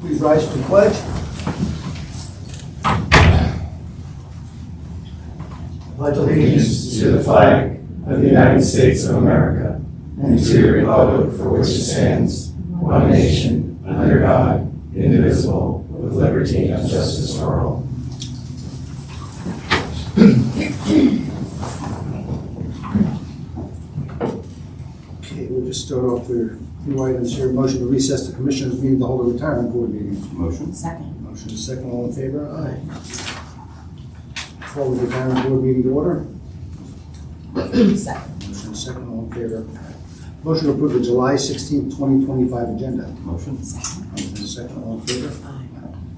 Please rise to the pledge. Pledge Allegiance to the flag of the United States of America and to the republic for which it stands, one nation, under God, indivisible, with liberty and justice for all. Okay, we'll just start off with a few items here. Motion to recess the Commissioners meeting to hold a retirement board meeting. Motion. Second. Motion is second. All in favor? Aye. Call the retirement board meeting to order. Second. Motion is second. All in favor? Motion to approve the July 16th, 2025 agenda. Motion. Second. Motion is second. All in favor? Aye.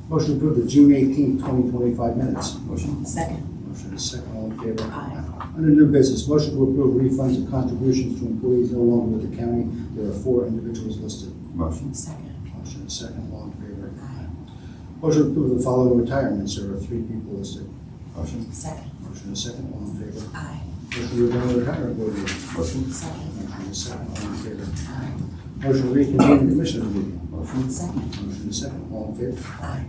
Motion to approve the June 18th, 2025 minutes. Motion. Second. Motion is second. All in favor? Aye. Under new business, motion to approve refunds of contributions to employees no longer with the county. There are 4 individuals listed. Motion. Second. Motion is second. All in favor? Aye. Motion to approve the following retirements. There are 3 people listed. Motion. Second. Motion is second. All in favor? Aye. Motion to adjourn the retirement board meeting. Motion. Second. Motion is second. All in favor? Aye. Motion to reconvene the commissioners meeting. Motion. Second. Motion is second. All in favor? Aye.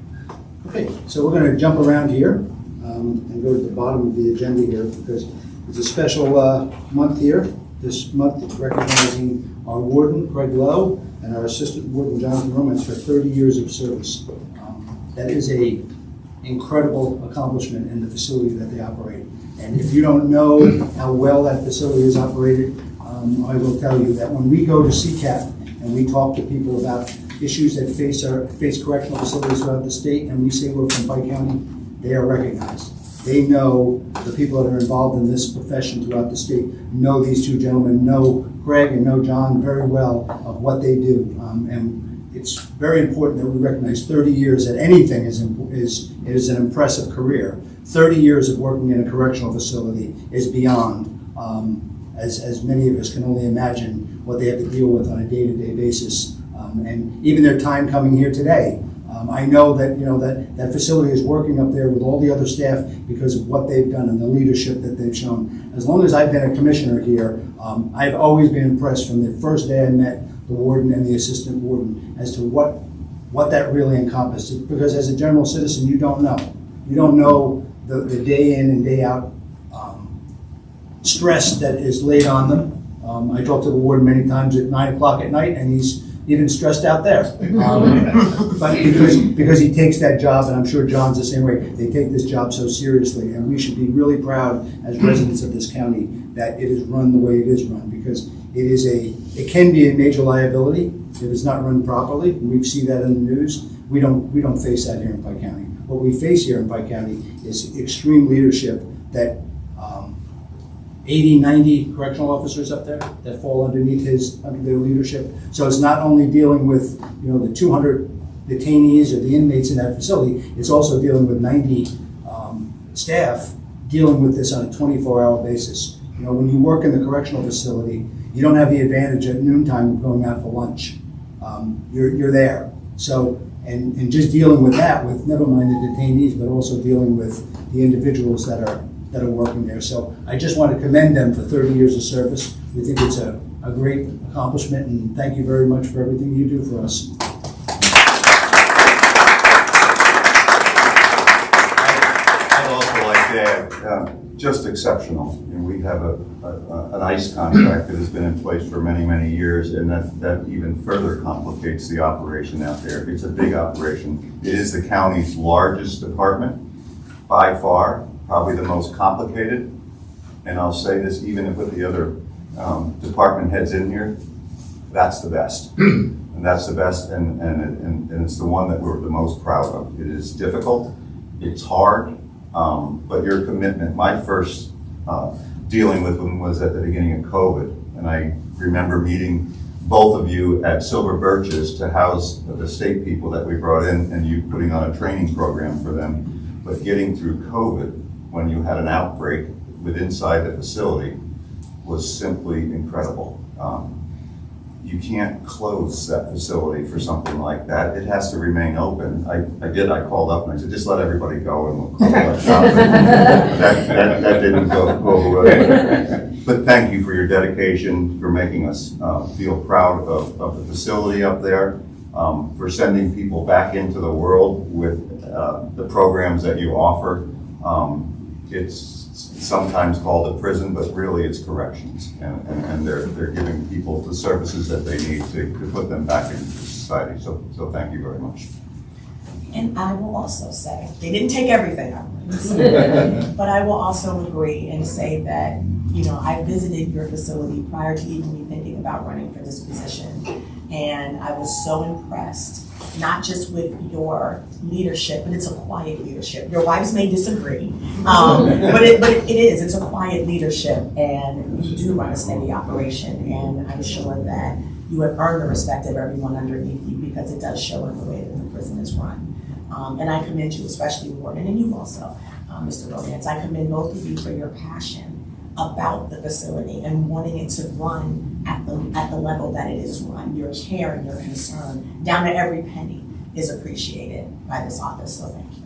Okay, so we're going to jump around here and go to the bottom of the agenda here because it's a special month here. This month is recognizing our warden, Craig Lowe, and our assistant warden, Jonathan Romans, for 30 years of service. That is a incredible accomplishment in the facility that they operate. And if you don't know how well that facility is operated, I will tell you that when we go to CCAP and we talk to people about issues that face correctional facilities throughout the state, and we say we're from Pike County, they are recognized. They know the people that are involved in this profession throughout the state, know these 2 gentlemen, know Greg and know John very well of what they do. And it's very important that we recognize 30 years at anything is an impressive career. 30 years of working in a correctional facility is beyond, as many of us can only imagine what they have to deal with on a day-to-day basis. And even their time coming here today, I know that that facility is working up there with all the other staff because of what they've done and the leadership that they've shown. As long as I've been a commissioner here, I've always been impressed from the first day I met the warden and the assistant warden as to what that really encompassed. Because as a general citizen, you don't know. You don't know the day in and day out stress that is laid on them. I talked to the warden many times at 9 o'clock at night, and he's even stressed out there. But because he takes that job, and I'm sure John's the same way, they take this job so seriously, and we should be really proud as residents of this county that it is run the way it is run, because it can be a major liability if it's not run properly. We see that in the news. We don't face that here in Pike County. What we face here in Pike County is extreme leadership that 80, 90 correctional officers up there that fall underneath their leadership. So it's not only dealing with the 200 detainees or the inmates in that facility, it's also dealing with 90 staff dealing with this on a 24-hour basis. When you work in the correctional facility, you don't have the advantage at noontime of going out for lunch. You're there. So, and just dealing with that, with never mind the detainees, but also dealing with the individuals that are working there. So I just want to commend them for 30 years of service. We think it's a great accomplishment, and thank you very much for everything you do for us. I'd also like to add, just exceptional. We have an ICE contract that has been in place for many, many years, and that even further complicates the operation out there. It's a big operation. It is the county's largest department by far. Probably the most complicated, and I'll say this even with the other department heads in here, that's the best. And that's the best, and it's the one that we're the most proud of. It is difficult, it's hard, but your commitment, my first dealing with them was at the beginning of COVID, and I remember meeting both of you at Silver Birches to house the state people that we brought in, and you putting on a training program for them. But getting through COVID, when you had an outbreak inside the facility, was simply incredible. You can't close that facility for something like that. It has to remain open. I called up and I said, just let everybody go and we'll close that shop. that didn't go away. But thank you for your dedication, for making us feel proud of the facility up there. for sending people back into the world with the programs that you offer. It's sometimes called a prison, but really it's corrections. And they're giving people the services that they need to put them back into society. So thank you very much. And I will also say, they didn't take everything I wanted to say, but I will also agree and say that, you know, I visited your facility prior to even me thinking about running for this position. And I was so impressed, not just with your leadership, but it's a quiet leadership. Your wives may disagree, but it is. It's a quiet leadership, and you do run a steady operation. And I'm sure that you have earned the respect of everyone underneath you because it does show in the way that the prison is run. And I commend you, especially Warden, and you also, Mr. Romance. I commend both of you for your passion about the facility and wanting it to run at the level that it is run. Your care and your concern, down to every penny, is appreciated by this office, so thank you.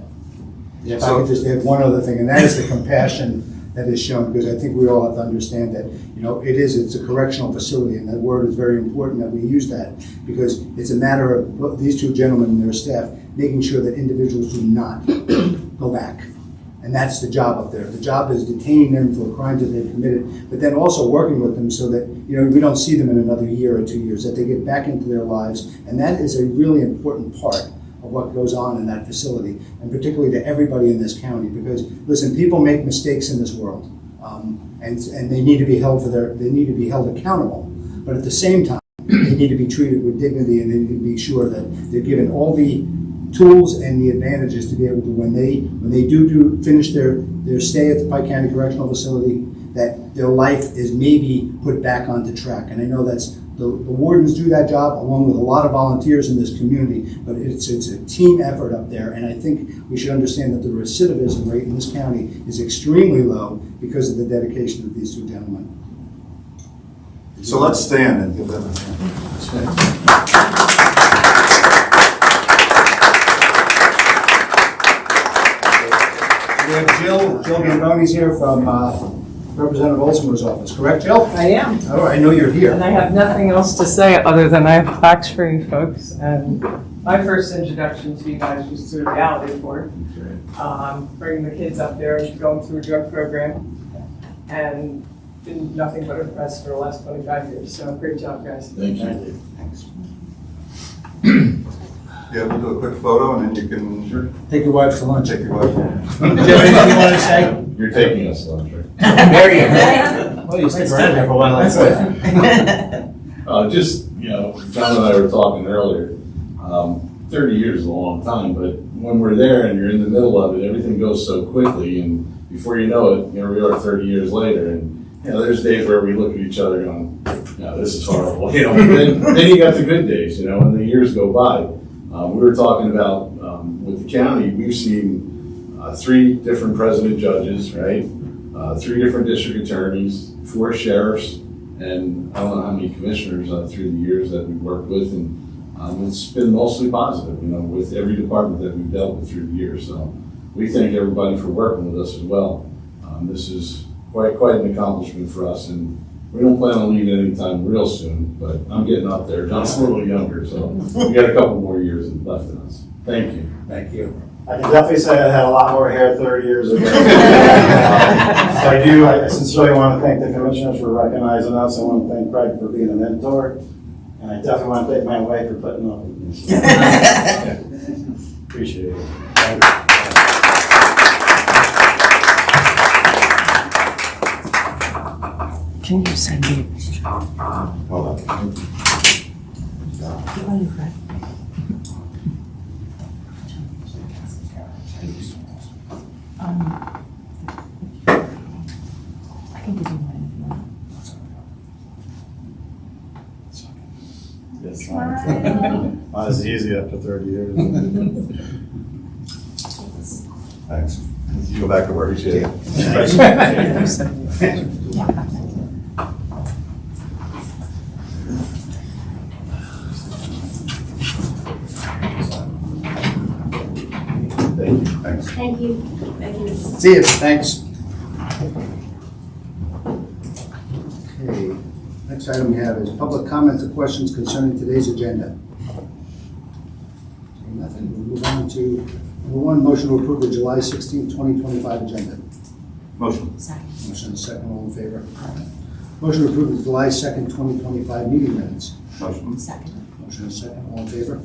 Yeah, if I could just add one other thing, and that is the compassion that is shown, because I think we all have to understand that, you know, it's a correctional facility, and that word is very important that we use that, because it's a matter of these two gentlemen and their staff making sure that individuals do not go back. And that's the job up there. The job is detaining them for crimes that they've committed, but then also working with them so that, you know, we don't see them in another year or 2 years, that they get back into their lives. And that is a really important part of what goes on in that facility, and particularly to everybody in this county. Because, listen, people make mistakes in this world, and they need to be held accountable. But at the same time, they need to be treated with dignity, and they need to be sure that they're given all the tools and the advantages to be able to, when they do finish their stay at the Pike County Correctional Facility, that their life is maybe put back onto track. And I know that's the wardens do that job along with a lot of volunteers in this community, but it's a team effort up there. And I think we should understand that the recidivism rate in this county is extremely low because of the dedication of these two gentlemen. So let's stand and give them a hand. We have Jill Gamboni's here from Representative Olsenberg's office, correct, Jill? I am. Oh, I know you're here. And I have nothing else to say other than I have facts for you folks. And my first introduction to you guys was through the reality board. Bringing the kids up there and going through a drug program. And been nothing but impressed for the last 25 years. So great job, guys. Thank you. Thanks. Yeah, we'll do a quick photo and then you can Take your wives to lunch. take your wife. Do you have anything you want to say? You're taking us lunch, right? There you go. Well, you stick around here for a while, that's good. Just, you know, John and I were talking earlier, 30 years is a long time, but when we're there and you're in the middle of it, everything goes so quickly, and before you know it, here we are 30 years later, and, you know, there's days where we look at each other going, no, this is horrible, you know, then you got the good days, you know, and the years go by. We were talking about, with the county, we've seen 3 different president judges, right? 3 different district attorneys, 4 sheriffs, and I don't know how many commissioners through the years that we've worked with, and it's been mostly positive, you know, with every department that we've dealt with through the years. So we thank everybody for working with us as well. This is quite an accomplishment for us, and we don't plan on leaving anytime real soon, but I'm getting up there. John's a little younger, so we got a couple more years left in us. Thank you. Thank you. I can definitely say I had a lot more hair 30 years ago. So I sincerely want to thank the commissioners for recognizing us. I want to thank Craig for being a mentor. And I definitely want to thank my wife for putting up with me. Appreciate it. Can you send me a picture? Hold on. I can give you one if you want. It's fine. Not as easy after 30 years. Thanks. Go back to work. Appreciate Thanks. Thank you. Thank you. See you, thanks. Okay, next item we have is public comments or questions concerning today's agenda. Nothing. We'll move on to number one, motion to approve the July 16th, 2025 agenda. Motion. Second. Motion and second, all in favor? Motion to approve the July 2nd, 2025 meeting minutes. Motion. Second. Motion and second, all in favor?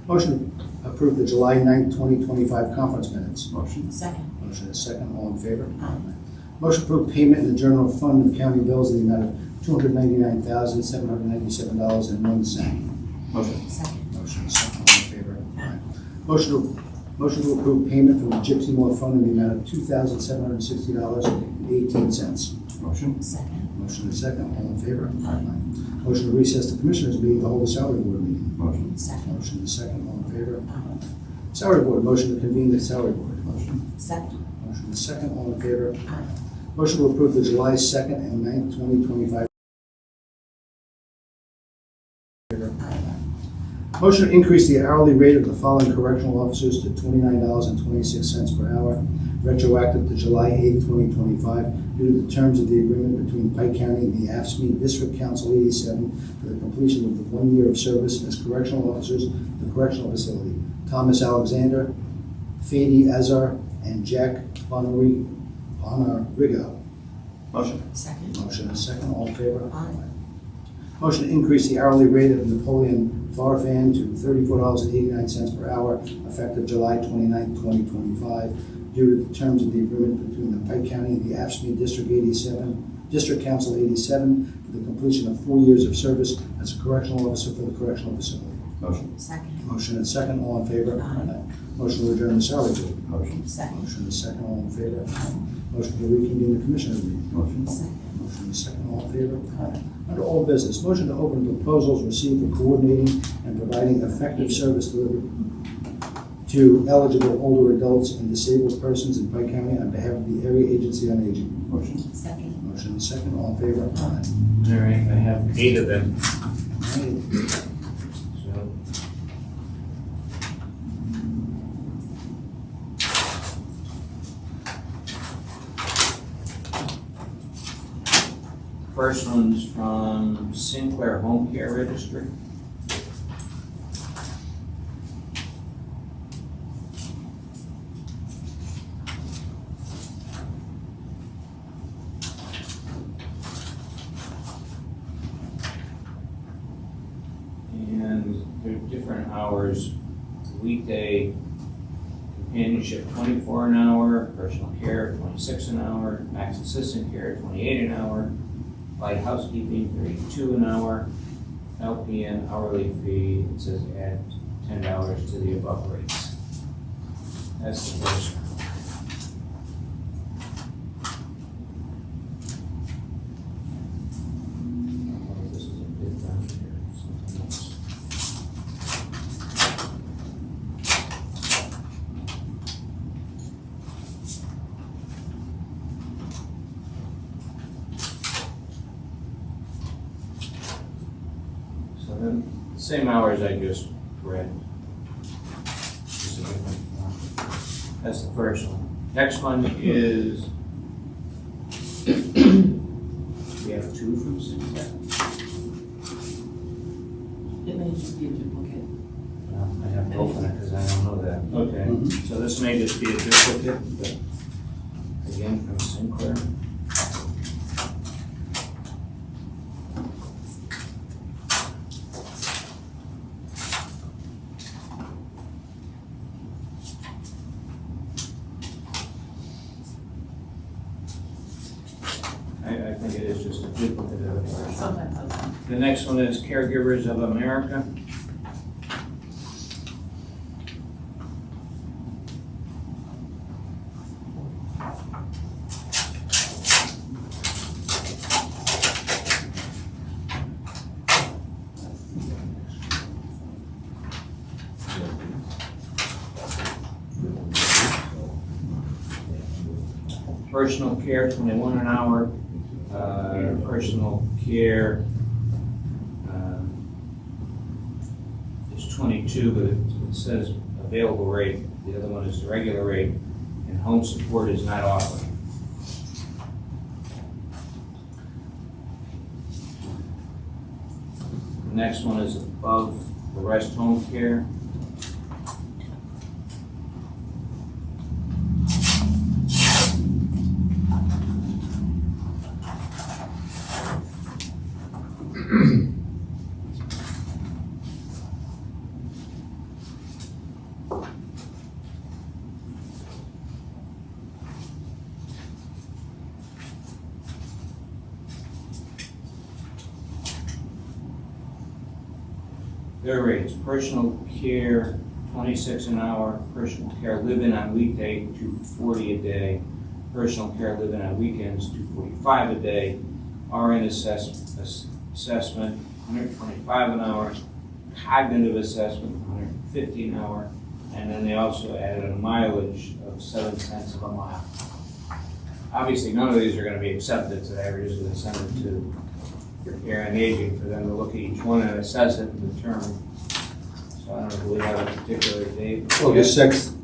Motion to approve the July 9th, 2025 conference minutes. Motion. Second. Motion and second, all in favor? Aye. Motion to approve payment in the general fund of county bills in the amount of $299,797.01. Motion. Motion Second. and second, all in favor? Motion to approve payment from the Gypsy Moore Fund in the amount of $2,760.18. Motion. Second. Motion and second, all in favor? Motion to recess the Commissioners meeting to hold a salary board meeting. Motion. Second. Motion and second, all in favor? Salary board, motion to convene the salary board. Motion. Second. Motion and second, all in favor? Motion to approve the July 2nd and 9th, 2025. Motion to increase the hourly rate of the following correctional officers to $29.26 per hour, retroactive to July 8th, 2025, due to the terms of the agreement between Pike County and the AFSCME District Council 87 for the completion of the 1 year of service as correctional officers at the correctional facility. Thomas Alexander, Fady Azar, and Jack Bonarigo. Motion. Second. Motion and second, all in favor? Aye. Motion to increase the hourly rate of Napoleon Farfan to $34.89 per hour, effective July 29th, 2025, due to the terms of the agreement between the Pike County and the AFSCME District Council 87 for the completion of 4 years of service as a correctional officer for the correctional facility. Motion. Second. Motion and second, all in favor? Aye. Motion to adjourn the salary board. Motion. Second. Motion and second, all in favor? Motion to reconvene the Commissioners meeting. Motion. Second. Motion and second, all in favor? Under all business, motion to open proposals received for coordinating and providing effective service delivery to eligible older adults and disabled persons in Pike County on behalf of the Area Agency on Aging. Motion. Second. Motion and second, all in favor? All right, I have 8 of them. So, first one's from Sinclair Home Care Registry. And there are different hours, weekday companionship 24 an hour, personal care 26 an hour, max assistant care 28 an hour, light housekeeping 32 an hour, LPN hourly fee, it says add $10 to the above rates. That's the first one. This is a bit down here, something else. So then, the same hours I just read. Just a different one. That's the first one. Next one is, we have 2 from Sinclair. It may just be a duplicate. Well, I have to open it because I don't know that. Okay, so this may just be a duplicate, but again from Sinclair. I think it is just a duplicate of the first one. Sometimes that's. The next one is Caregivers of America. Personal care, 21 an hour. Personal care is 22, but it says available rate. The other one is the regular rate, and home support is not offered. The next one is above the rest home care. Their rates, personal care, 26 an hour, personal care live-in on weekday, $240 a day, personal care live-in on weekends, $245 a day, RN assessment, $125 an hour, cognitive assessment, $150 an hour, and then they also added a mileage of 7 cents a mile. Obviously, none of these are going to be accepted today. We're just going to send it to your care and aging for them to look at each one and assess it and determine. So I don't know if we have a particular date. August 6th.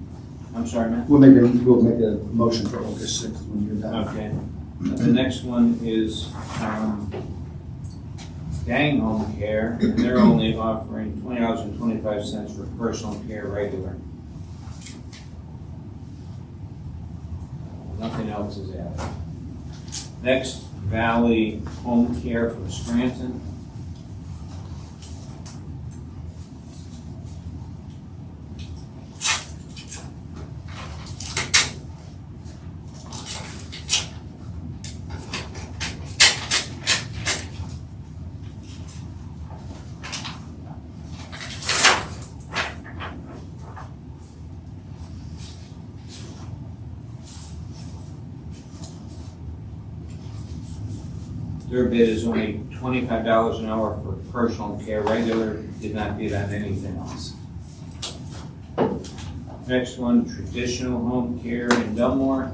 I'm sorry, Matt? We'll make a motion for August 6th when you're done. Okay. The next one is Gang Home Care, and they're only offering $20.25 for personal care regular. Nothing else is added. Next, Valley Home Care from Scranton. Their bid is only $25 an hour for personal care regular, did not bid on anything else. Next one, Traditional Home Care in Dunmore.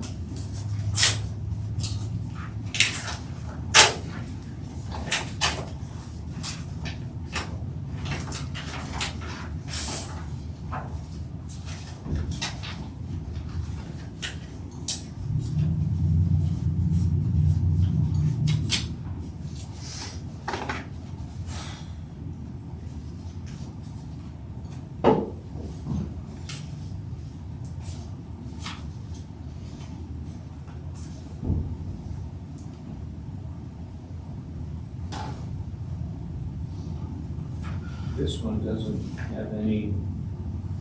This one doesn't have any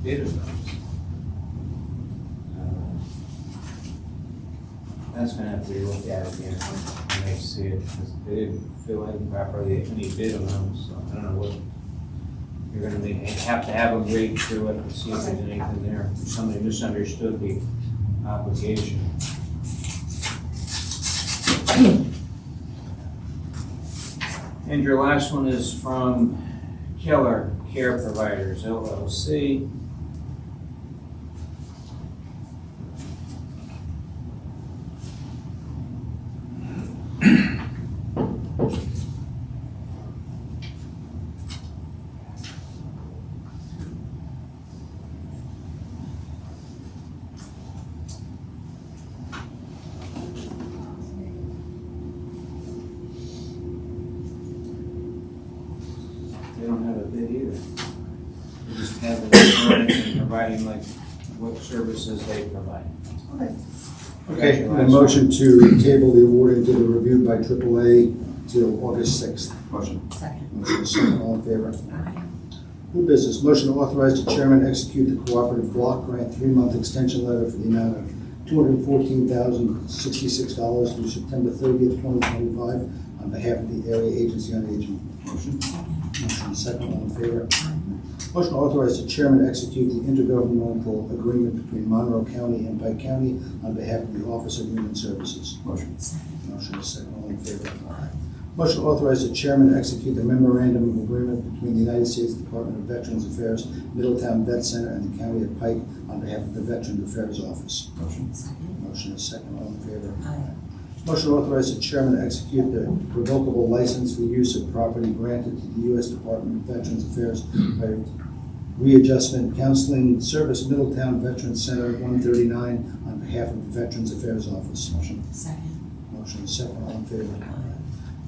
bid amounts. That's gonna have to be looked at again when they see it, because they didn't fill in properly any bid amounts, so I don't know what. You're gonna have to have them read through it and see if there's anything there, if somebody misunderstood the obligation. And your last one is from Keller Care Providers, LLC. They don't have a bid either. They just have the information providing like what services they provide. Okay, a motion to table the awarding to the review by AAA till August 6th. Motion. Second. Motion is second, all in favor? New business, motion to authorize the chairman execute the cooperative block grant 3-month extension letter for the amount of $214,066 through September 30th, 2025 on behalf of the Area Agency on Aging. Motion. Motion is second, all in favor? Motion to authorize the chairman execute the intergovernmental agreement between Monroe County and Pike County on behalf of the Office of Human Services. Motion. Motion is second, all in favor? Motion to authorize the chairman to execute the memorandum of agreement between the United States Department of Veterans Affairs, Middletown Vet Center, and the County of Pike on behalf of the Veterans Affairs Office. Motion. Motion is second, all in favor? Motion to authorize the chairman to execute the revocable license for use of property granted to the U.S. Department of Veterans Affairs by Readjustment Counseling Service, Middletown Veterans Center, 139, on behalf of the Veterans Affairs Office. Motion. Second. Motion is second, all in favor?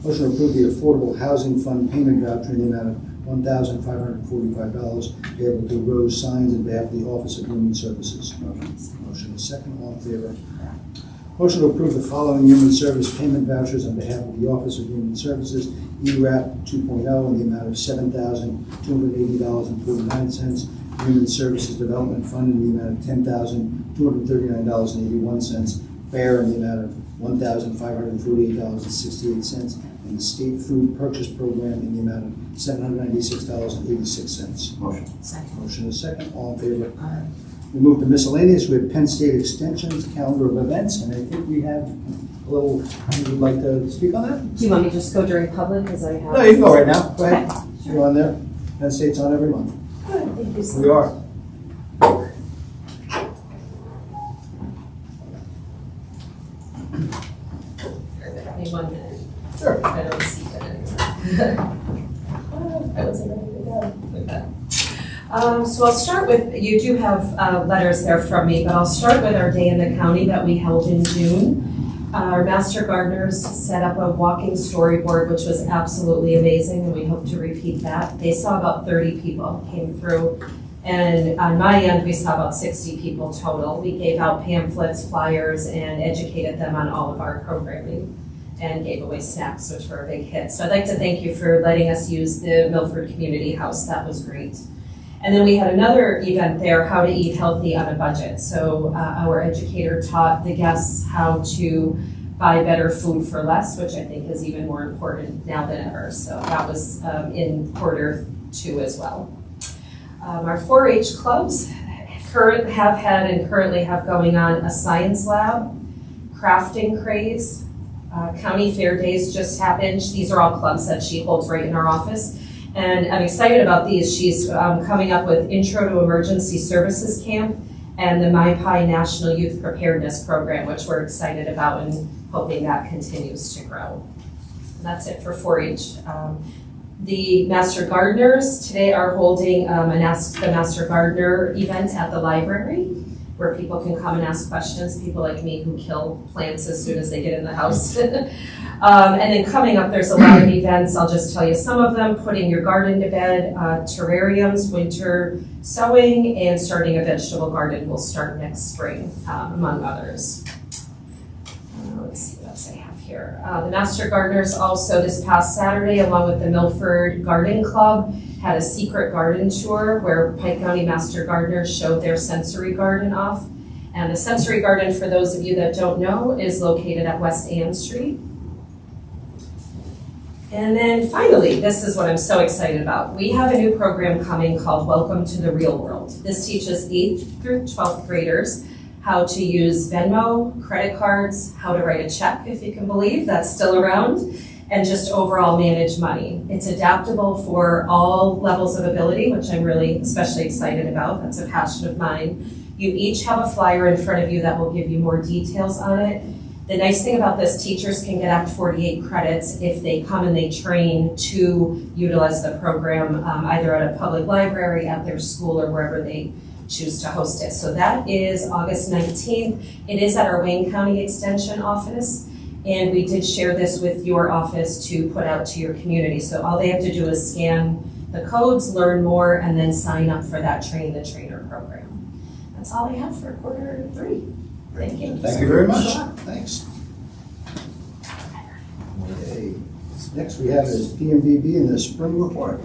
Motion to approve the Affordable Housing Fund payment voucher in the amount of $1,545 payable to Rose Signs on behalf of the Office of Human Services. Motion is second, all in favor? Motion to approve the following human service payment vouchers on behalf of the Office of Human Services, ERAP 2.0 in the amount of $7,280.49, Human Services Development Fund in the amount of $10,239.81, FAIR in the amount of $1,548.68, and the state food purchase program in the amount of $796.86. Motion. Second. Motion is second, all in favor? Aye. We move to miscellaneous, we have Penn State Extension's calendar of events, and I think we have a little, you would like to speak on that? Do you want me to just go during public, because I have? No, you can go right now, go ahead. Okay, You're on there, Penn State's on every month. Good, thank you so We are. Give me 1 minute. Sure. I don't see it anymore. I wasn't ready to go with that. So I'll start with, you do have letters there from me, but I'll start with our day in the county that we held in June. Our master gardeners set up a walking storyboard, which was absolutely amazing, and we hope to repeat that. They saw about 30 people came through, and on my end, we saw about 60 people total. We gave out pamphlets, flyers, and educated them on all of our programming, and gave away snacks, which were a big hit. So I'd like to thank you for letting us use the Milford Community House. That was great. And then we had another event there, how to eat healthy on a budget. So our educator taught the guests how to buy better food for less, which I think is even more important now than ever. So that was in Q2 as well. Our 4-H clubs have had and currently have going on a science lab, crafting craze, county fair days just happened. These are all clubs that she holds right in our office. And I'm excited about these. She's coming up with Intro to Emergency Services Camp and the MyPie National Youth Preparedness Program, which we're excited about and hoping that continues to grow. And that's it for 4-H. The Master Gardeners today are holding an Ask the Master Gardener event at the library, where people can come and ask questions, people like me who kill plants as soon as they get in the house. And then coming up, there's a lot of events. I'll just tell you some of them: putting your garden to bed, terrariums, winter sowing, and starting a vegetable garden will start next spring, among others. Let's see what else I have here. The Master Gardeners also this past Saturday, along with the Milford Garden Club, had a secret garden tour where Pike County Master Gardeners showed their sensory garden off. And the sensory garden, for those of you that don't know, is located at West Ann Street. And then finally, this is what I'm so excited about. We have a new program coming called Welcome to the Real World. This teaches 8th through 12th graders how to use Venmo, credit cards, how to write a check, if you can believe that's still around, and just overall manage money. It's adaptable for all levels of ability, which I'm really especially excited about. That's a passion of mine. You each have a flyer in front of you that will give you more details on it. The nice thing about this, teachers can get up to 48 credits if they come and they train to utilize the program either at a public library, at their school, or wherever they choose to host it. So that is August 19th. It is at our Wayne County Extension office, and we did share this with your office to put out to your community. So all they have to do is scan the codes, learn more, and then sign up for that Train the Trainer program. That's all I have for Q3. Thank you. Thank you very much. Thanks. Okay. Next we have is PMVB and the spring report.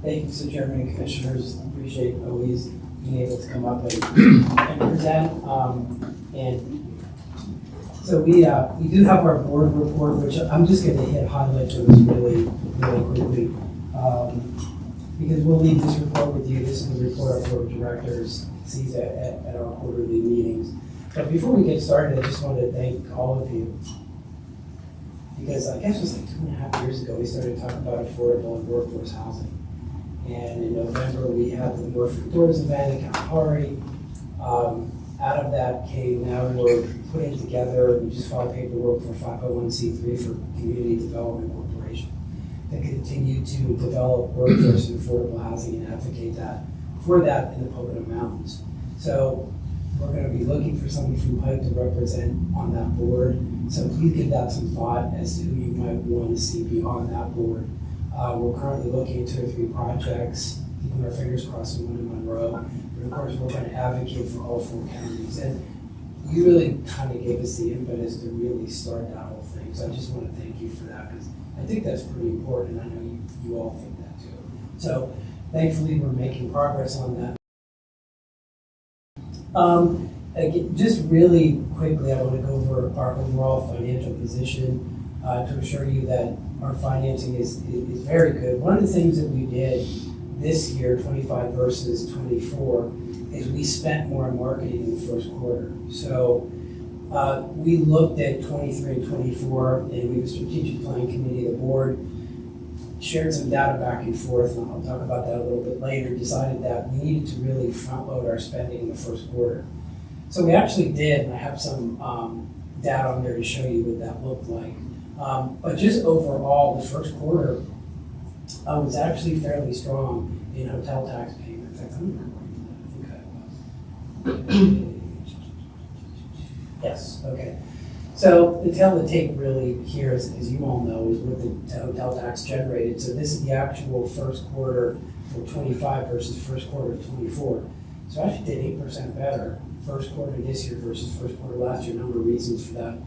Thank you, Mr. Chairman and Commissioners. Appreciate always being able to come up and present. And so we do have our board report, which I'm just going to hit highlights of this really quickly. Because we'll leave this report with you. This is the report our board of directors sees at our quarterly meetings. But before we get started, I just wanted to thank all of you. Because I guess it was like 2.5 years ago, we started talking about affordable and workforce housing. And in November, we had the Milford Doors event in Kalahari. Out of that came, now we're putting together, we just filed paperwork for 501c3 for Community Development Corporation to continue to develop workforce and affordable housing and advocate for that in the Pocono Mountains. So we're going to be looking for somebody from Pike to represent on that board. So please give that some thought as to who you might want to see be on that board. We're currently looking at 2 or 3 projects, keeping our fingers crossed on one in Monroe. But of course, we're going to advocate for all 4 counties. And you really kind of gave us the impetus to really start that whole thing. So I just want to thank you for that, because I think that's pretty important. And I know you all think that too. So thankfully, we're making progress on that. Again, just really quickly, I want to go over our overall financial position to assure you that our financing is very good. One of the things that we did this year, 25 versus 24, is we spent more on marketing in the first quarter. So we looked at 23 and 24, and we have a strategic planning committee, the board shared some data back and forth, and I'll talk about that a little bit later, decided that we needed to really front load our spending in the first quarter. So we actually did, and I have some data on there to show you what that looked like. But just overall, the first quarter was actually fairly strong in hotel tax payment. In fact, I'm not going to that. I think I was. Yes, okay. So the tale of the tape really here, as you all know, is what the hotel tax generated. So this is the actual first quarter for 25 versus first quarter of 24. So I actually did 8% better first quarter this year versus first quarter last year. A number of reasons for that.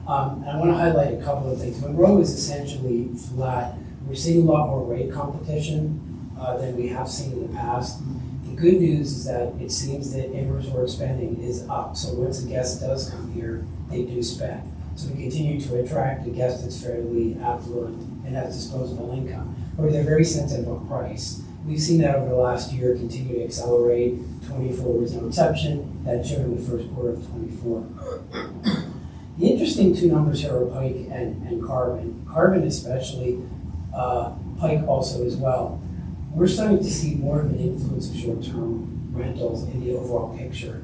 And I want to highlight a couple of things. Monroe is essentially flat. We're seeing a lot more rate competition than we have seen in the past. The good news is that it seems that in-resort spending is up. So once a guest does come here, they do spend. So we continue to attract a guest that's fairly affluent and has disposable income, or they're very sensitive on price. We've seen that over the last year continue to accelerate. 24 was no exception. That showed in the first quarter of 24. The interesting two numbers here are Pike and Carbon. Carbon especially, Pike also as well. We're starting to see more of an influence of short-term rentals in the overall picture.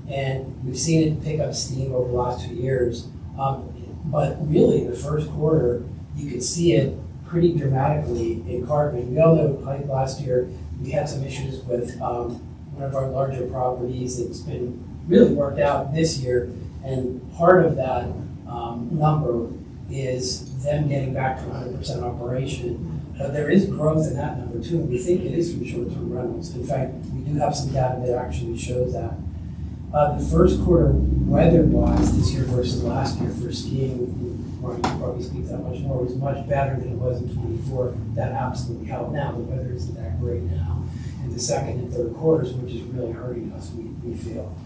And we've seen it pick up steam over the last 2 years. But really, in the first quarter, you could see it pretty dramatically in Carbon. We all know with Pike last year, we had some issues with one of our larger properties that's been really worked out this year. And part of that number is them getting back to 100% operation. But there is growth in that number too, and we think it is from short-term rentals. In fact, we do have some data that actually shows that. The first quarter, weather-wise, this year versus last year for skiing, Mark probably speaks that much more, was much better than it was in 24. That absolutely helped. Now, the weather isn't that great now in the second and third quarters, which is really hurting us, we feel.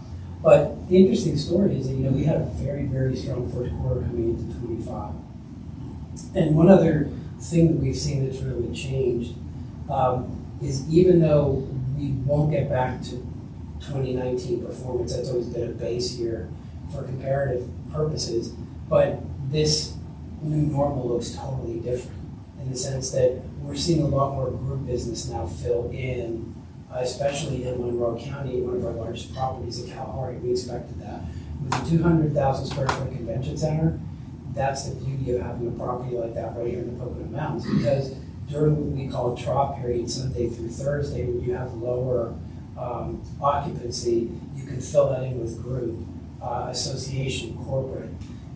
But the interesting story is that, we had a very, very strong first quarter coming into 25. And one other thing that we've seen that's really changed is even though we won't get back to 2019 performance, that's always been a base year for comparative purposes, but this new normal looks totally different in the sense that we're seeing a lot more group business now fill in, especially in Monroe County, one of our largest properties in Kalahari. We expected that. With a 200,000 square foot convention center, that's the beauty of having a property like that right here in the Pocono Mountains, because during what we call trough period, Sunday through Thursday, when you have lower occupancy, you can fill that in with group, association, corporate.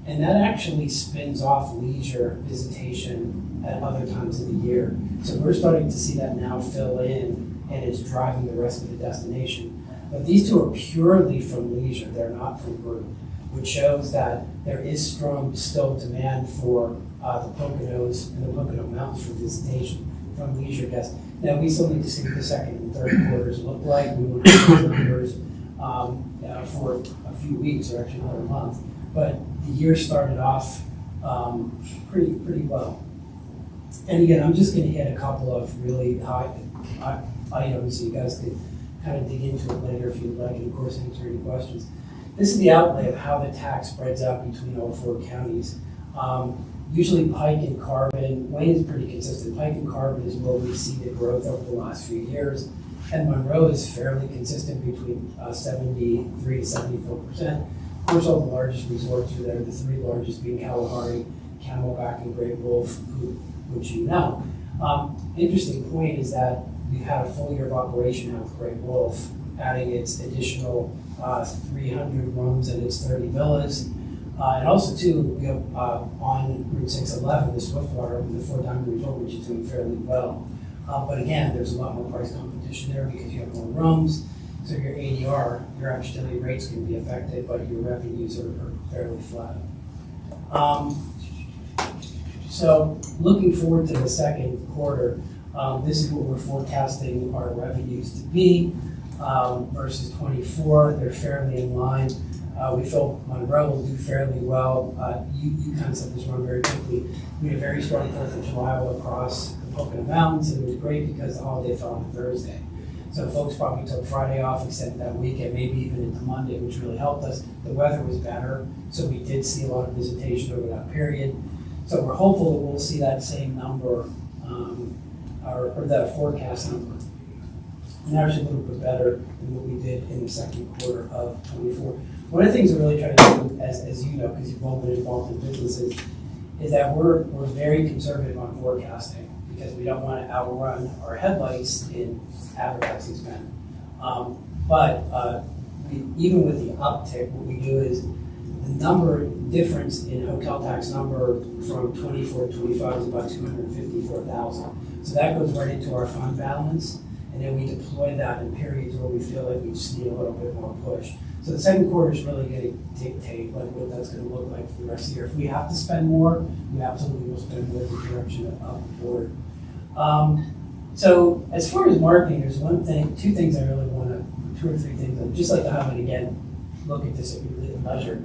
And that actually spins off leisure visitation at other times of the year. So we're starting to see that now fill in, and it's driving the rest of the destination. But these two are purely from leisure, they're not from group, which shows that there is strong still demand for the Poconos and the Pocono Mountains for visitation from leisure guests. Now, we still need to see what the second and third quarters look like. We will have those numbers for a few weeks, or actually another month. But the year started off pretty well. And again, I'm just going to hit a couple of really high items so you guys could kind of dig into it later if you'd like, and of course answer any questions. This is the outlay of how the tax spreads out between all 4 counties. Usually Pike and Carbon, Wayne is pretty consistent. Pike and Carbon is where we see the growth over the last few years. And Monroe is fairly consistent between 73 to 74%. Of course, all the largest resorts are there, the 3 largest being Kalahari, Camelback, and Great Wolf, which you know. Interesting point is that we've had a full year of operation now with Great Wolf, adding its additional 300 rooms and its 30 villas. And also, too, we have on Route 611, the Swiftwater, the 4-diamond resort, which is doing fairly well. But again, there's a lot more price competition there because you have more rooms. So your ADR, your average daily rates can be affected, but your revenues are fairly flat. So looking forward to the second quarter, this is what we're forecasting our revenues to be. versus 24. They're fairly in line. We feel Monroe will do fairly well. You kind of said this wrong very quickly. We had a very strong 4th of July all across the Pocono Mountains, and it was great because the holiday fell on Thursday. So folks probably took Friday off, extended that weekend, maybe even into Monday, which really helped us. The weather was better, so we did see a lot of visitation over that period. So we're hopeful that we'll see that same number, or that forecast number. And actually a little bit better than what we did in the second quarter of 24. One of the things we're really trying to do, as you know, because you've all been involved in businesses, is that we're very conservative on forecasting because we don't want to outrun our headlights in advertising spend. Even with the uptick, what we do is the number difference in hotel tax number from 24 to 25 is about 254,000. So that goes right into our fund balance, and then we deploy that in periods where we feel like we just need a little bit more push. So the second quarter is really going to dictate like what that's going to look like for the rest of the year. If we have to spend more, we absolutely will spend more in the direction of the board. So as far as marketing, there's two things I really want to, 2 or 3 things I'd just like to highlight again. Look at this at your leisure.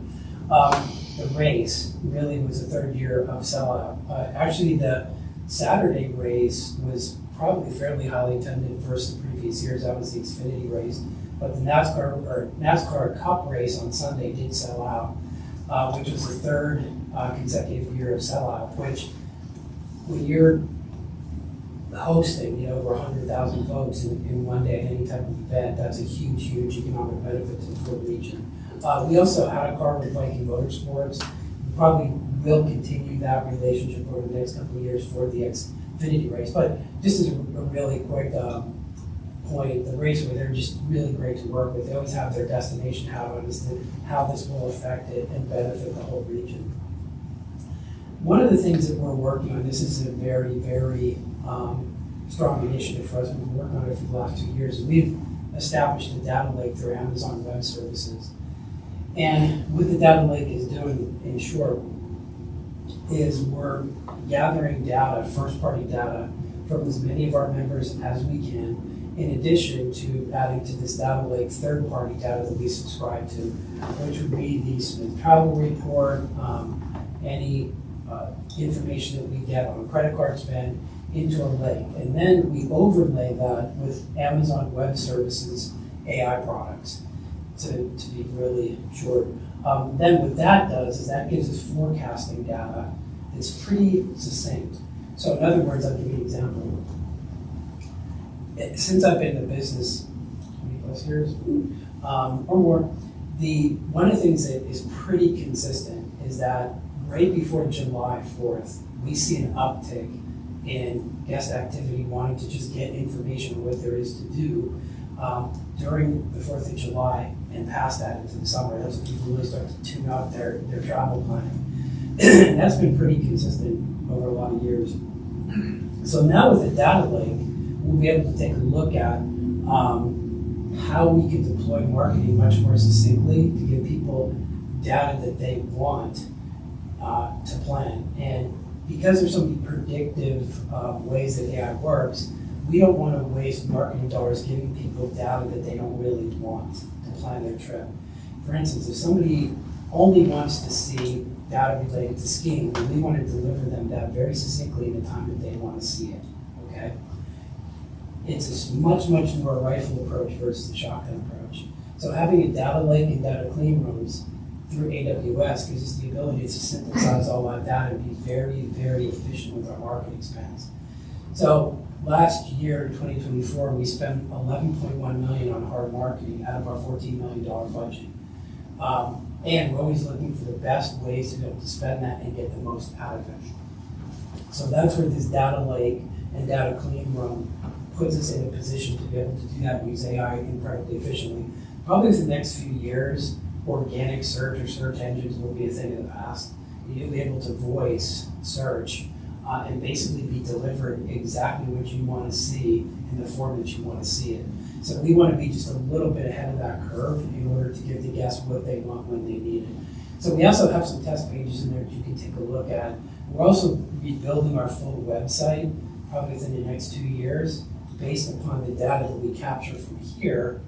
The race really was the 3rd year of sellout. Actually, the Saturday race was probably fairly highly attended versus the previous years. That was the Xfinity race. But the NASCAR Cup race on Sunday did sell out, which was the 3rd consecutive year of sellout, which when you're hosting, over 100,000 folks in one day at any type of event, that's a huge, huge economic benefit to the Florida region. We also had a car with Viking Motorsports. We probably will continue that relationship over the next couple of years for the Xfinity race. But just as a really quick point, the raceway, they're just really great to work with. They always have their destination hat on as to how this will affect it and benefit the whole region. One of the things that we're working on, this is a very, very strong initiative for us. We've been working on it for the last 2 years. We've established a data lake through Amazon Web Services. And what the data lake is doing, in short, is we're gathering data, first-party data, from as many of our members as we can, in addition to adding to this data lake third-party data that we subscribe to, which would be the Smith Travel Report, any information that we get on credit card spend into a lake. And then we overlay that with Amazon Web Services AI products, to be really short. Then what that does is that gives us forecasting data that's pretty succinct. So in other words, I'll give you an example. Since I've been in the business 20 plus years or more, one of the things that is pretty consistent is that right before July 4th, we see an uptick in guest activity wanting to just get information on what there is to do during the 4th of July and past that into the summer. That's when people really start to tune out their travel planning. And that's been pretty consistent over a lot of years. So now with the data lake, we'll be able to take a look at how we can deploy marketing much more succinctly to give people data that they want to plan. And because there's so many predictive ways that AI works, we don't want to waste marketing dollars giving people data that they don't really want to plan their trip. For instance, if somebody only wants to see data related to skiing, then we want to deliver them that very succinctly in the time that they want to see it, okay? It's a much, much more rifle approach versus the shotgun approach. So having a data lake and data clean rooms through AWS gives us the ability to synthesize all that data and be very, very efficient with our marketing spends. So last year, in 2024, we spent $11.1 million on hard marketing out of our $14 million budget. And we're always looking for the best ways to be able to spend that and get the most out of it. So that's where this data lake and data clean room puts us in a position to be able to do that and use AI incredibly efficiently. Probably for the next few years, organic search or search engines will be a thing of the past. You'll be able to voice search and basically be delivered exactly what you want to see in the form that you want to see it. So we want to be just a little bit ahead of that curve in order to give the guests what they want when they need it. So we also have some test pages in there that you can take a look at. We're also rebuilding our full website probably within the next 2 years based upon the data that we capture from here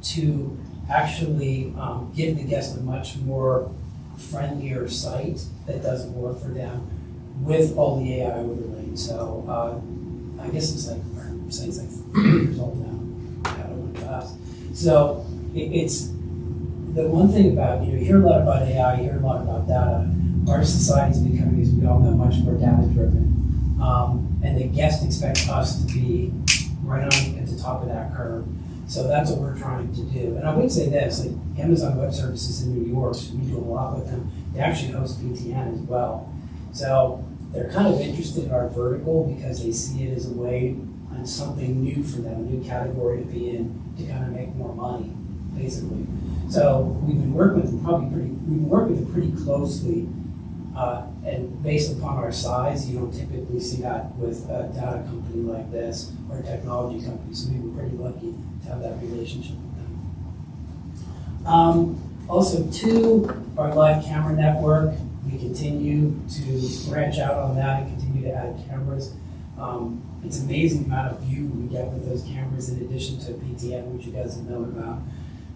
to actually give the guest a much more friendlier site that doesn't work for them with all the AI overlaid. So I guess it's like, our site's like 3 years old now. I don't know fast. So it's the one thing about, you hear a lot about AI, you hear a lot about data. Our society is becoming, as we all know, much more data driven. And the guests expect us to be right on at the top of that curve. So that's what we're trying to do. And I would say this, like Amazon Web Services in New York, we do a lot with them. They actually host PTN as well. So they're kind of interested in our vertical because they see it as a way and something new for them, a new category to be in to kind of make more money, basically. So we've been working with them pretty closely. And based upon our size, you don't typically see that with a data company like this or a technology company. So we were pretty lucky to have that relationship with them. Also, our live camera network. We continue to branch out on that and continue to add cameras. It's amazing the amount of view we get with those cameras in addition to PTN, which you guys have known about.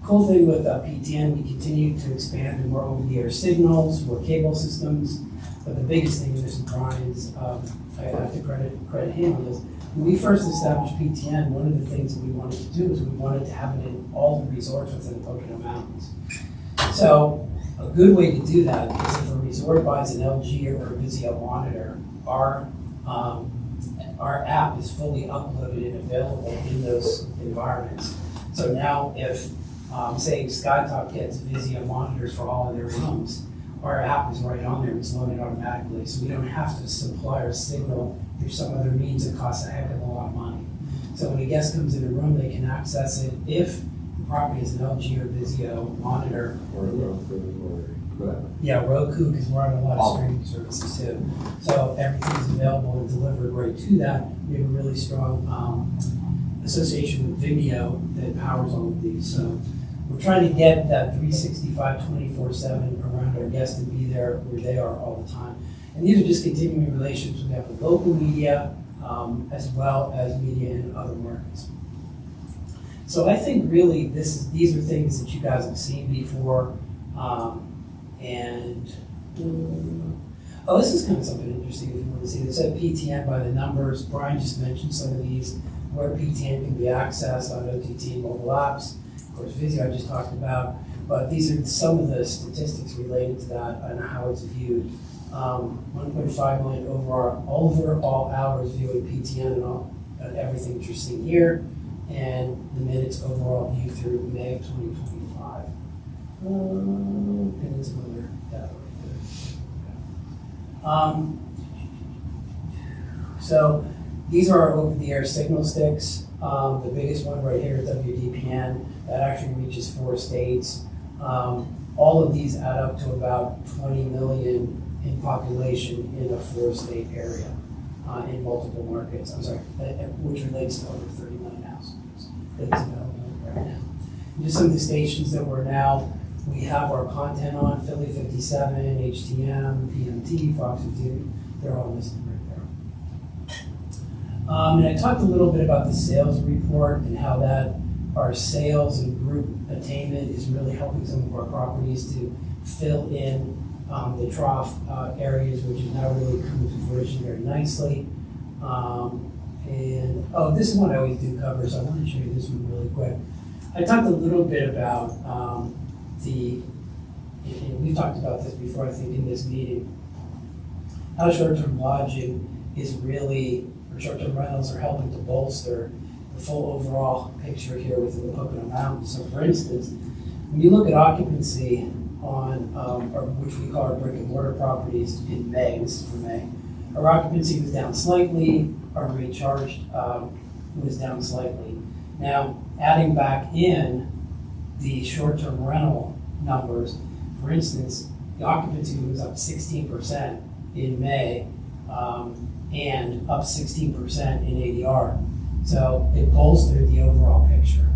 Cool thing with PTN, we continue to expand to more over-the-air signals, more cable systems. But the biggest thing, and this is Brian's, I have to credit him on this. When we first established PTN, one of the things that we wanted to do was we wanted to have it in all the resorts within the Pocono Mountains. So a good way to do that is if a resort buys an LG or a Vizio monitor, our app is fully uploaded and available in those environments. So now if, say, Skytop gets Vizio monitors for all of their rooms, our app is right on there, it's loaded automatically, so we don't have to supply our signal through some other means that costs a heck of a lot of money. So when a guest comes in a room, they can access it if the property is an LG or Vizio monitor. Or whatever. Yeah, Roku, because we're on a lot of streaming services too. So everything is available and delivered right to that. We have a really strong association with Vimeo that powers all of these. So we're trying to get that 365, 24/7 around our guests and be there where they are all the time. And these are just continuing relationships we have with local media, as well as media in other markets. So I think really these are things that you guys have seen before. This is kind of something interesting if you want to see. They said PTN by the numbers. Brian just mentioned some of these, where PTN can be accessed on OTT mobile apps. Of course, Vizio I just talked about, but these are some of the statistics related to that and how it's viewed. 1.5 million overall hours viewing PTN and everything that you're seeing here, and the minutes overall viewed through May of 2025. And then some other data right there. So these are our over-the-air signal sticks. The biggest one right here is WDPN. That actually reaches 4 states. All of these add up to about 20 million in population in a 4-state area in multiple markets. I'm sorry, which relates to over 30 million households that's available right now. And just some of the stations that we have our content on: Philly 57, HTM, PMT, Fox 52. They're all listed right there. And I talked a little bit about the sales report and how that our sales and group attainment is really helping some of our properties to fill in the trough areas, which is now really coming to fruition very nicely. This is one I always do cover, so I want to show you this one really quick. I talked a little bit about and we've talked about this before, I think, in this meeting, how short-term lodging is really, or short-term rentals are helping to bolster the full overall picture here within the Pocono Mountains. So for instance, when you look at occupancy on, or which we call our brick and mortar properties in May, this is for May, our occupancy was down slightly, our rate charged was down slightly. Now, adding back in the short-term rental numbers, for instance, the occupancy was up 16% in May and up 16% in ADR. So it bolstered the overall picture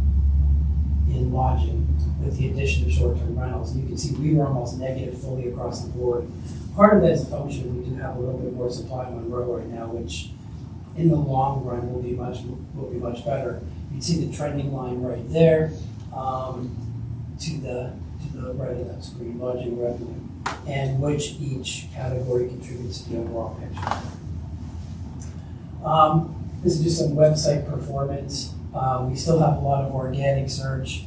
in lodging with the addition of short-term rentals. And you can see we were almost negative fully across the board. Part of that is a function of we do have a little bit more supply on Monroe right now, which in the long run will be much better. You can see the trending line right there. to the right of that screen, lodging revenue, and which each category contributes to the overall picture. This is just some website performance. We still have a lot of organic search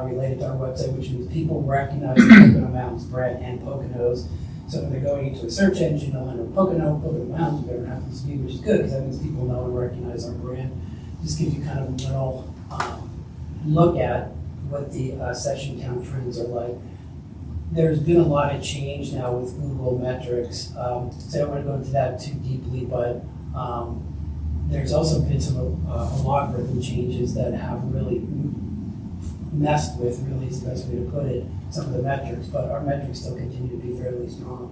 related to our website, which means people recognize the Pocono Mountains brand and Poconos. So when they're going into a search engine, they'll enter Pocono Mountains, whatever happens to be, which is good because that means people know and recognize our brand. Just gives you kind of a little look at what the session count trends are like. There's been a lot of change now with Google metrics, so I don't want to go into that too deeply, but there's also been some logarithm changes that have really messed with, really is the best way to put it, some of the metrics, but our metrics still continue to be fairly strong.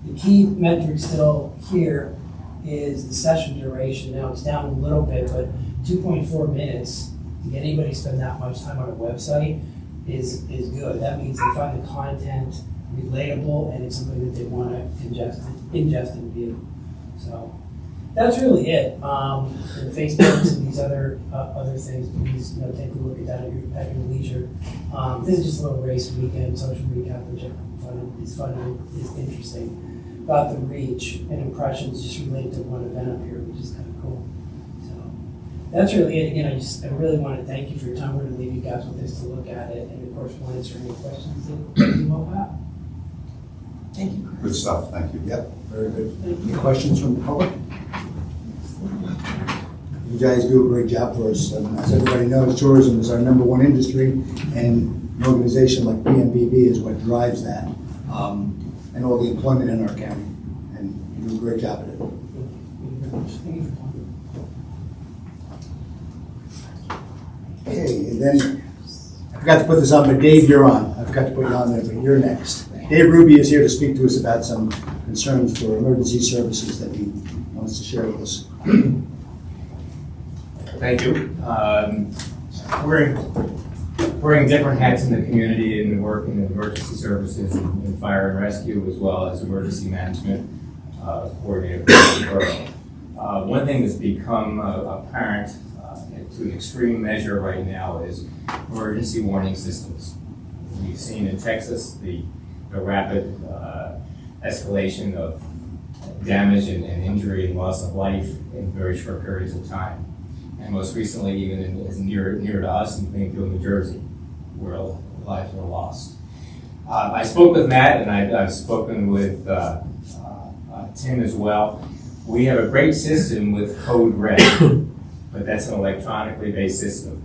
The key metric still here is the session duration. Now it's down a little bit, but 2.4 minutes to get anybody to spend that much time on a website is good. That means they find the content relatable and it's something that they want to ingest and view. So that's really it. And Facebooks and these other things, please take a look at that at your leisure. This is just a little race weekend social recap, which I find is fun and is interesting. About the reach and impressions just related to one event up here, which is kind of cool. So that's really it. Again, I really want to thank you for your time. We're going to leave you guys with this to look at it, and of course we'll answer any questions that you all have. Thank you. Good stuff, thank you. Yep, very good. Any questions from the public? You guys do a great job for us. As everybody knows, tourism is our #1 industry, and an organization like PMBB is what drives that, and all the employment in our county. And you do a great job at it. Thank you very much. Thank you for coming. Okay, and then I forgot to put this on, but Dave, you're on. I forgot to put you on there, but you're next. Dave Ruby is here to speak to us about some concerns for emergency services that he wants to share with us. Thank you. Wearing different hats in the community and working in emergency services and fire and rescue, as well as emergency management coordinator for the borough. One thing that's become apparent to an extreme measure right now is emergency warning systems. We've seen in Texas the rapid escalation of damage and injury and loss of life in very short periods of time. And most recently, even as near to us in Plainfield, New Jersey, where lives were lost. I spoke with Matt, and I've spoken with Tim as well. We have a great system with Code Red, but that's an electronically based system.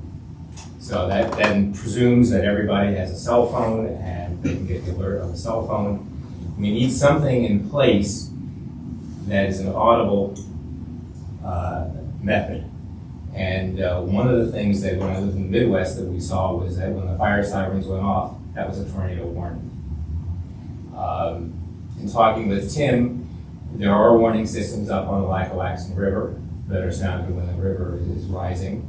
So that then presumes that everybody has a cell phone and they can get the alert on the cell phone. We need something in place that is an audible method. And one of the things that when I lived in the Midwest that we saw was that when the fire sirens went off, that was a tornado warning. In talking with Tim, there are warning systems up on the Lackawaxen River that are sounded when the river is rising.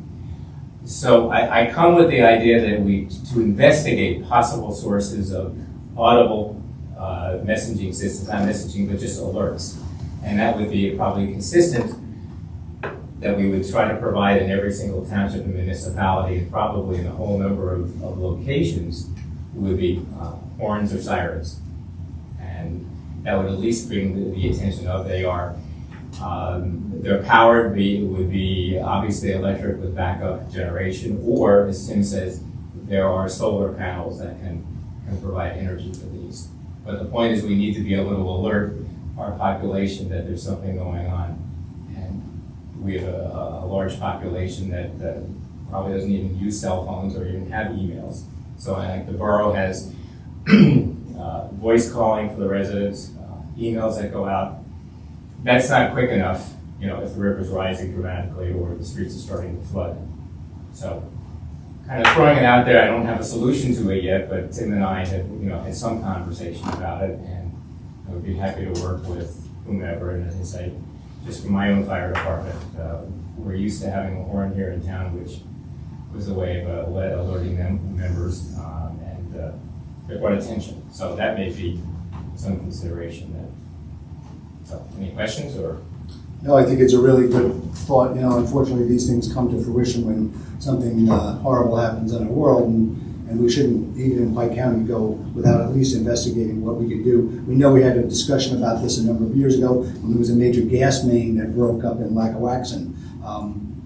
So I come with the idea that to investigate possible sources of audible messaging systems, not messaging, but just alerts. And that would be probably consistent that we would try to provide in every single township and municipality, and probably in a whole number of locations, would be horns or sirens. And that would at least bring the attention of they are. They're powered, would be obviously electric with backup generation, or as Tim says, there are solar panels that can provide energy for these. But the point is we need to be able to alert our population that there's something going on. We have a large population that probably doesn't even use cell phones or even have emails. So I think the borough has voice calling for the residents, emails that go out. That's not quick enough, if the river's rising dramatically or the streets are starting to flood. So kind of throwing it out there, I don't have a solution to it yet, but Tim and I have, had some conversation about it, and I would be happy to work with whomever. And as I say, just from my own fire department, we're used to having a horn here in town, which was a way of alerting members, and they brought attention. So that may be some consideration there. So, any questions or? No, I think it's a really good thought. You know, unfortunately, these things come to fruition when something horrible happens in our world, and we shouldn't, even in Pike County, go without at least investigating what we could do. We know we had a discussion about this a number of years ago when there was a major gas main that broke up in Lackawaxen,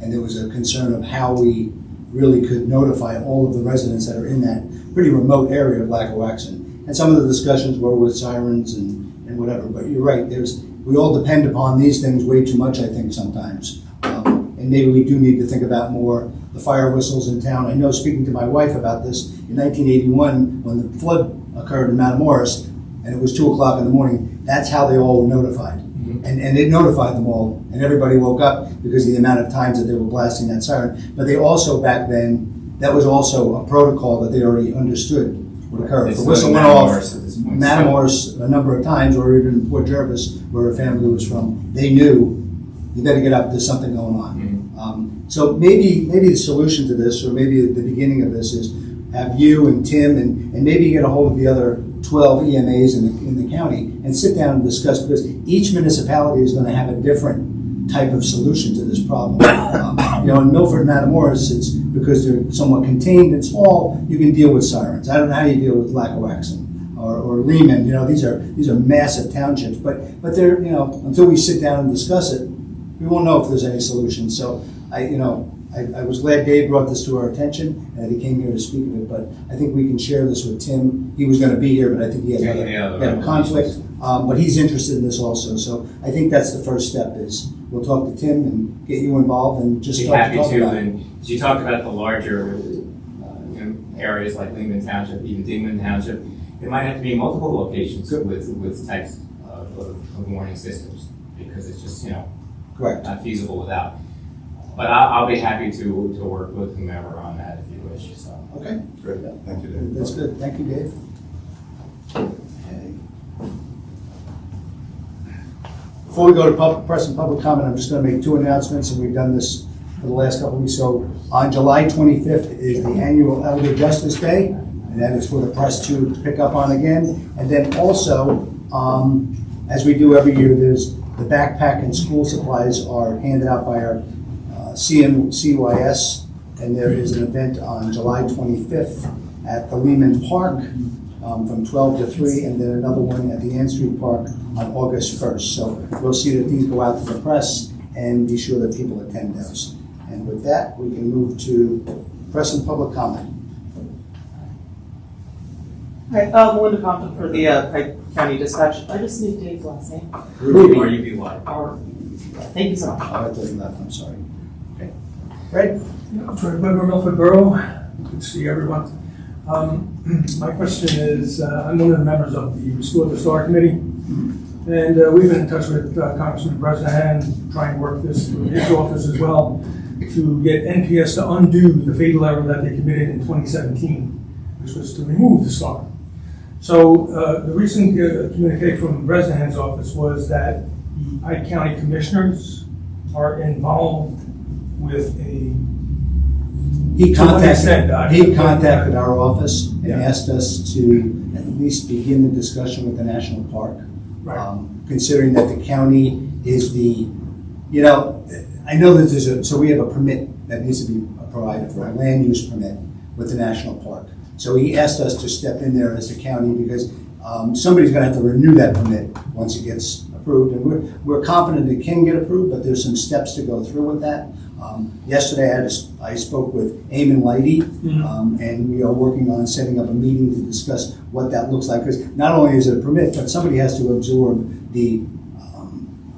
and there was a concern of how we really could notify all of the residents that are in that pretty remote area of Lackawaxen. And some of the discussions were with sirens and whatever, but you're right, we all depend upon these things way too much, I think, sometimes. And maybe we do need to think about more the fire whistles in town. I know, speaking to my wife about this, in 1981, when the flood occurred in Matamoros, and it was 2 o'clock in the morning, that's how they all were notified. And it notified them all, and everybody woke up because of the amount of times that they were blasting that siren. But they also, back then, that was also a protocol that they already understood would occur. If the whistle went off, Matamoros a number of times, or even Port Jervis, where her family was from, they knew you better get up, there's something going on. So maybe the solution to this, or maybe the beginning of this, is have you and Tim and maybe get a hold of the other 12 EMAs in the county and sit down and discuss, because each municipality is going to have a different type of solution to this problem. In Milford and Matamoros, it's because they're somewhat contained and small, you can deal with sirens. I don't know how you deal with Lackawaxen or Lehman. These are massive townships, but they're, until we sit down and discuss it, we won't know if there's any solution. So I was glad Dave brought this to our attention and that he came here to speak of it, but I think we can share this with Tim. He was going to be here, but I think he had a conflict, but he's interested in this also. So I think that's the first step, is we'll talk to Tim and get you involved and just start to talk about it. And you talked about the larger areas like Lehman Township, even Dingman Township. There might have to be multiple locations with types of warning systems, because it's just, Correct. Not feasible without. But I'll be happy to work with whomever on that if you wish. So. Okay. Great. Thank you, Dave. That's good. Thank you, Dave. Okay. Before we go to press and public comment, I'm just going to make 2 announcements, and we've done this for the last couple of weeks. So on July 25th is the annual Elder Justice Day, and that is for the press to pick up on again. And then also, as we do every year, there's the backpack and school supplies are handed out by our CYS, and there is an event on July 25th at the Lehman Park from 12 to 3, and then another one at the Ann Street Park on August 1st. So we'll see that these go out to the press and be sure that people attend those. And with that, we can move to press and public comment. Hi, Melinda Compton for the Pike County Dispatch. I just need Dave's last name. RUBY. Thank you so much. Oh, it doesn't left, I'm sorry. Okay. Fred? Fred Weber, Milford Borough. Good to see everyone. My question is, I'm one of the members of the Restore the Star Committee, and we've been in touch with Congressman Bresnahan, trying to work this through his office as well, to get NPS to undo the fatal error that they committed in 2017, which was to remove the star. So the recent communique from Bresnahan's office was that the Pike County Commissioners are involved with a... He contacted our office and asked us to at least begin the discussion with the National Park. Right. Considering that the county is the, I know that so we have a permit that needs to be provided for a land use permit with the National Park. So he asked us to step in there as the county, because somebody's going to have to renew that permit once it gets approved. And we're confident it can get approved, but there's some steps to go through with that. Yesterday I spoke with Eamon Leidy, and we are working on setting up a meeting to discuss what that looks like. Because not only is it a permit, but somebody has to absorb the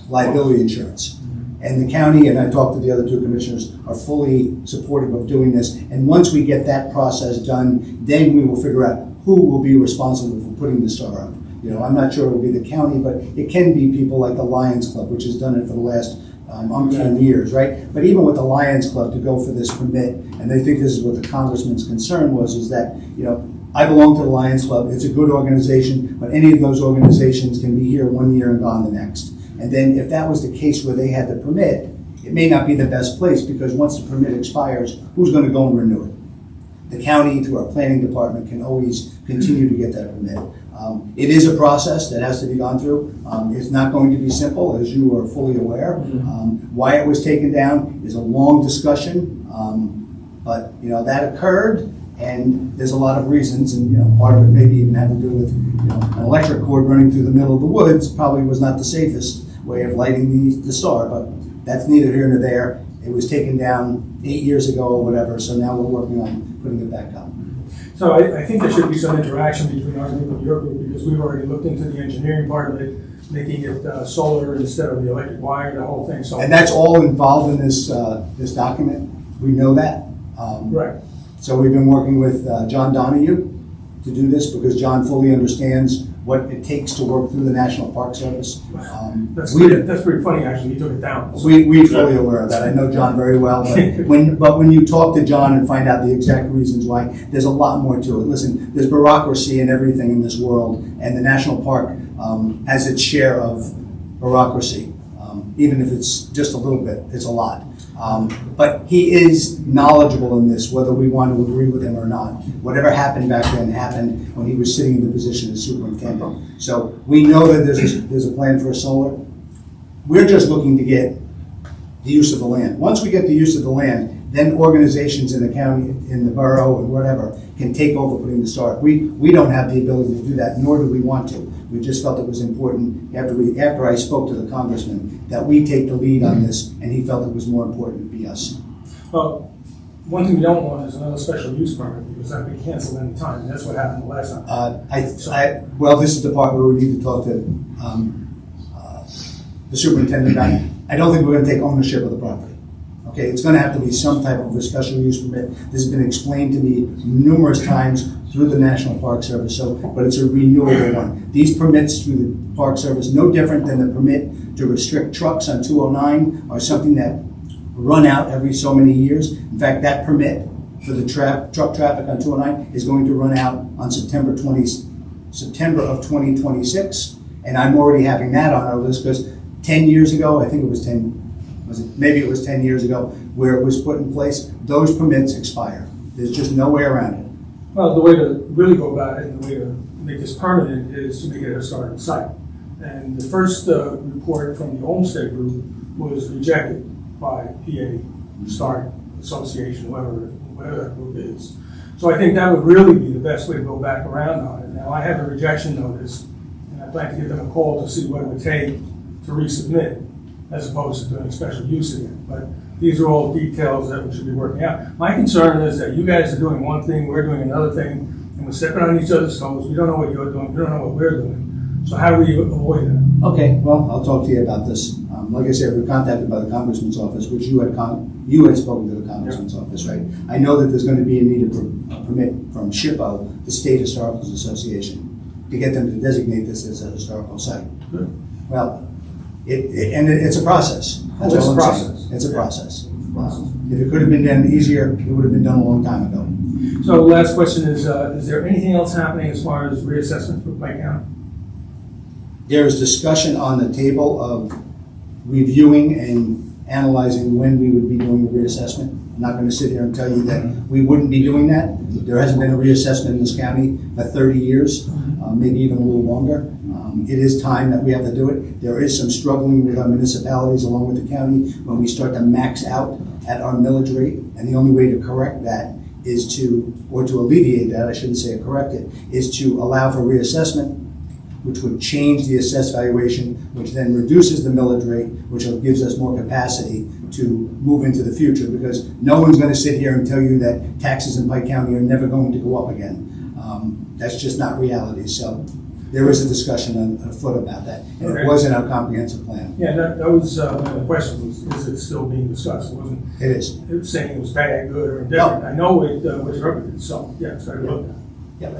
liability insurance. And the county, and I talked to the other 2 commissioners, are fully supportive of doing this. And once we get that process done, then we will figure out who will be responsible for putting the star up. I'm not sure it will be the county, but it can be people like the Lions Club, which has done it for the last umpteen years, right? But even with the Lions Club to go for this permit, and they think this is what the congressman's concern was, is that, I belong to the Lions Club. It's a good organization, but any of those organizations can be here one year and gone the next. And then if that was the case where they had the permit, it may not be the best place, because once the permit expires, who's going to go and renew it? The county, through our planning department, can always continue to get that permit. It is a process that has to be gone through. It's not going to be simple, as you are fully aware. Why it was taken down is a long discussion, but that occurred, and there's a lot of reasons, and part of it maybe even had to do with an electric cord running through the middle of the woods probably was not the safest way of lighting the star, but that's neither here nor there. It was taken down 8 years ago or whatever, so now we're working on putting it back up. So I think there should be some interaction between our group and your group, because we've already looked into the engineering part of it, making it solar instead of the electric wire, the whole thing. So And that's all involved in this document. We know that. right. So we've been working with John Donahue to do this, because John fully understands what it takes to work through the National Park Service. That's pretty funny, actually. He took it down. We're fully aware of that. I know John very well, but when you talk to John and find out the exact reasons why, there's a lot more to it. Listen, there's bureaucracy in everything in this world, and the National Park has its share of bureaucracy. Even if it's just a little bit, it's a lot. But he is knowledgeable in this, whether we want to agree with him or not. Whatever happened back then happened when he was sitting in the position as superintendent. So we know that there's a plan for a solar. We're just looking to get the use of the land. Once we get the use of the land, then organizations in the county, in the borough, or whatever, can take over putting the start. We don't have the ability to do that, nor do we want to. We just felt it was important, after I spoke to the congressman, that we take the lead on this, and he felt it was more important to be us. Well, one thing we don't want is another special use permit, because that could be canceled any time. That's what happened the last time. Well, this is the part where we need to talk to the superintendent about it. I don't think we're going to take ownership of the property. Okay, it's going to have to be some type of a special use permit. This has been explained to me numerous times through the National Park Service, but it's a renewable one. These permits through the Park Service, no different than the permit to restrict trucks on 209, are something that run out every so many years. In fact, that permit for the truck traffic on 209 is going to run out on September of 2026, and I'm already having that on our list, because 10 years ago, I think it was 10, maybe it was 10 years ago, where it was put in place, those permits expire. There's just no way around it. Well, the way to really go about it, and the way to make this permanent, is to make it a historic site. And the first report from the Olmsted Group was rejected by PA Historic Association, whatever that group is. So I think that would really be the best way to go back around on it. Now, I have a rejection notice, and I plan to give them a call to see what it would take to resubmit, as opposed to doing a special use again. But these are all details that we should be working out. My concern is that you guys are doing one thing, we're doing another thing, and we're stepping on each other's toes. We don't know what you're doing, we don't know what we're doing. So how do we avoid that? Okay, well, I'll talk to you about this. Like I said, we're contacted by the Congressman's office, which you had spoken to the Congressman's office, right? I know that there's going to be a need for a permit from SHPO, the State Historical Association, to get them to designate this as a historical site. Good. Well, it's a process. That's It's all a I'm process. saying. It's a process. If it could have been done easier, it would have been done a long time ago. So last question is there anything else happening as far as reassessment for Pike County? There is discussion on the table of reviewing and analyzing when we would be doing the reassessment. I'm not going to sit here and tell you that we wouldn't be doing that. There hasn't been a reassessment in this county for 30 years, maybe even a little longer. It is time that we have to do it. There is some struggling with our municipalities along with the county when we start to max out at our millage rate, and the only way to correct that is to alleviate that, I shouldn't say correct it, is to allow for reassessment, which would change the assessed valuation, which then reduces the millage rate, which gives us more capacity to move into the future, because no one's going to sit here and tell you that taxes in Pike County are never going to go up again. That's just not reality. So there is a discussion afoot about that, and Okay. It was in our comprehensive plan. Yeah, that was one of the questions, is it still being discussed? It is. It was saying it was bad, good, or indifferent. I know it was referenced, so yeah, it's got to look at. Yep.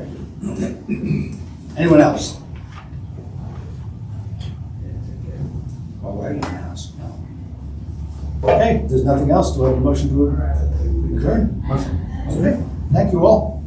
Thank you. Anyone else? All right in the house. No. Okay, if there's nothing else. Do I have a motion to adjourn? Okay. Thank you all.